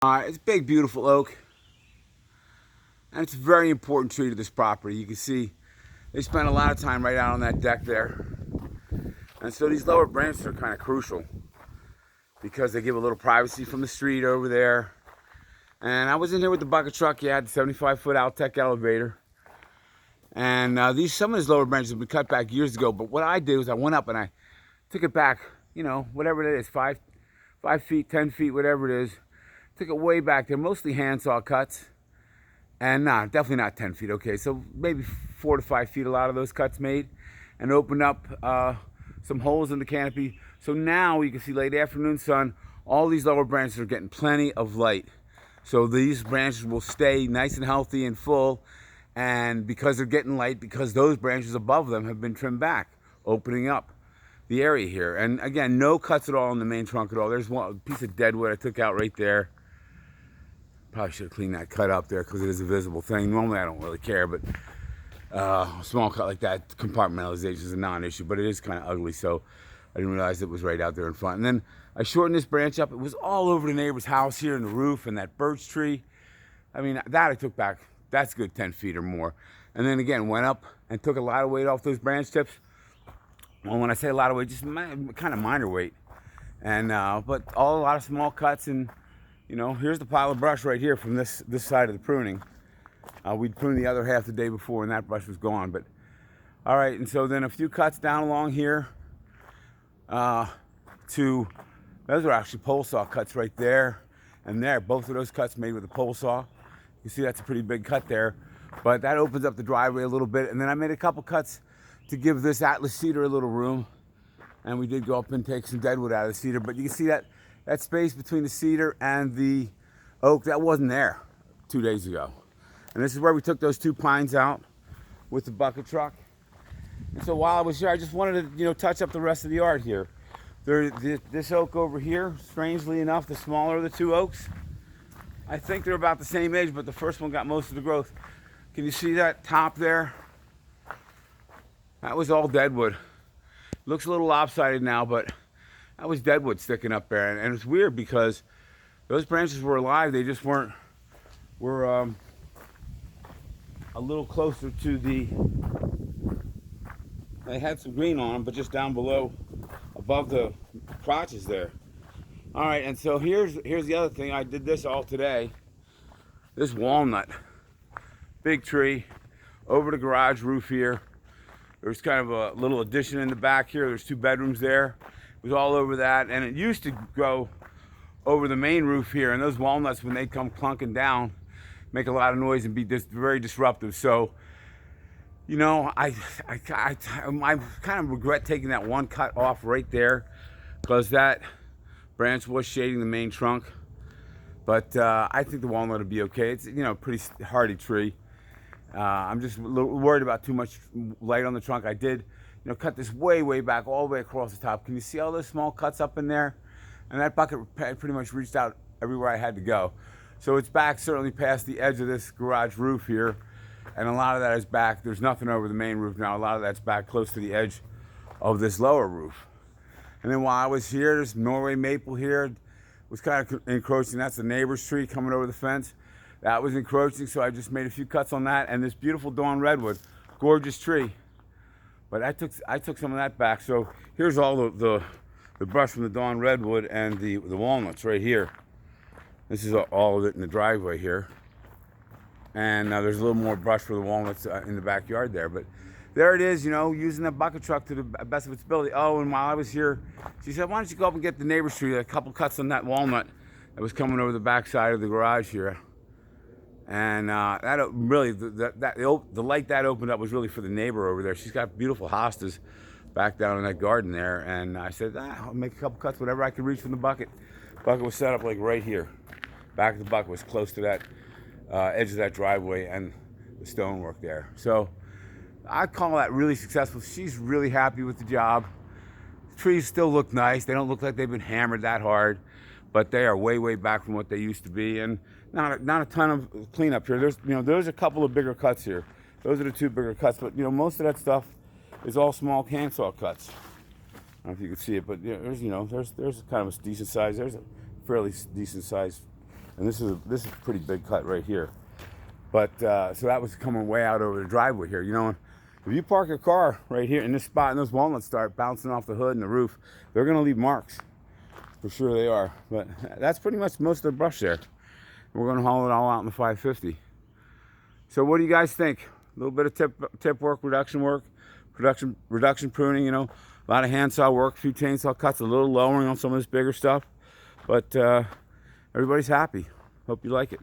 It's a big, beautiful oak, and it's a very important tree to this property. You can see they spent a lot of time right out on that deck there. And so these lower branches are kind of crucial because they give a little privacy from the street over there. And I was in here with the bucket truck. You had the 75-foot Altec elevator. And some of these lower branches have been cut back years ago. But what I did was I went up and I took it back, whatever it is, 5 feet, 10 feet, whatever it is. Took it way back. They're mostly handsaw cuts. And definitely not 10 feet. Okay, so maybe 4 to 5 feet, a lot of those cuts made. And opened up some holes in the canopy. So now you can see late afternoon sun, all these lower branches are getting plenty of light. So these branches will stay nice and healthy and full. And because they're getting light, because those branches above them have been trimmed back, opening up the area here. And again, no cuts at all in the main trunk at all. There's one piece of deadwood I took out right there. Probably should have cleaned that cut up there because it is a visible thing. Normally I don't really care, but a small cut like that, compartmentalization is a non-issue, but it is kind of ugly, so I didn't realize it was right out there in front. And then I shortened this branch up. It was all over the neighbor's house here in the roof and that birch tree. I mean, that I took back, that's good 10 feet or more. And then again, went up and took a lot of weight off those branch tips. Well, when I say a lot of weight, just kind of minor weight. And but a lot of small cuts, and here's the pile of brush right here from this side of the pruning. We'd pruned the other half the day before and that brush was gone. But all right, and so then a few cuts down along here those are actually pole saw cuts right there and there. Both of those cuts made with a pole saw. You see that's a pretty big cut there, but that opens up the driveway a little bit. And then I made a couple cuts to give this Atlas cedar a little room. And we did go up and take some deadwood out of the cedar, but you can see that space between the cedar and the oak, that wasn't there 2 days ago. And this is where we took those 2 pines out with the bucket truck. And so while I was here, I just wanted to, touch up the rest of the yard here. This oak over here, strangely enough, the smaller of the 2 oaks, I think they're about the same age, but the first one got most of the growth. Can you see that top there? That was all deadwood. Looks a little lopsided now, but that was deadwood sticking up there. And it's weird because those branches were alive. They just were a little closer to they had some green on them, but just down below, above the crotches there. All right, and so here's the other thing. I did this all today. This walnut, big tree, over the garage roof here. There's kind of a little addition in the back here. There's 2 bedrooms there. It was all over that, and it used to go over the main roof here. And those walnuts, when they come clunking down, make a lot of noise and be very disruptive. So, I kind of regret taking that one cut off right there because that branch was shading the main trunk. But I think the walnut will be okay. It's a pretty hardy tree. I'm just a little worried about too much light on the trunk. I did, cut this way back, all the way across the top. Can you see all those small cuts up in there? And that bucket pretty much reached out everywhere I had to go. So it's back certainly past the edge of this garage roof here. And a lot of that is back. There's nothing over the main roof now. A lot of that's back close to the edge of this lower roof. And then while I was here, there's Norway maple here. It was kind of encroaching. That's the neighbor's tree coming over the fence. That was encroaching, so I just made a few cuts on that. And this beautiful dawn redwood, gorgeous tree. But I took some of that back. So here's all the brush from the dawn redwood and the walnuts right here. This is all of it in the driveway here. And there's a little more brush for the walnuts in the backyard there. But there it is, using the bucket truck to the best of its ability. Oh, and while I was here, she said, why don't you go up and get the neighbor's tree? A couple cuts on that walnut that was coming over the backside of the garage here. And that really, the light that opened up was really for the neighbor over there. She's got beautiful hostas back down in that garden there. And I said, I'll make a couple cuts, whatever I could reach from the bucket. Bucket was set up like right here. Back of the bucket was close to that edge of that driveway and the stonework there. So I call that really successful. She's really happy with the job. The trees still look nice. They don't look like they've been hammered that hard, but they are way back from what they used to be. And not a ton of cleanup here. There's a couple of bigger cuts here. Those are the 2 bigger cuts, but most of that stuff is all small handsaw cuts. I don't know if you can see it, but there's kind of a decent size. There's a fairly decent size And this is a pretty big cut right here. But so that was coming way out over the driveway here. You know, if you park your car right here in this spot and those walnuts start bouncing off the hood and the roof, they're gonna leave marks. For sure they are. But that's pretty much most of the brush there. We're gonna haul it all out in the 550. So what do you guys think? A little bit of tip work, reduction pruning, you know, a lot of handsaw work, a few chainsaw cuts, a little lowering on some of this bigger stuff. But everybody's happy. Hope you like it.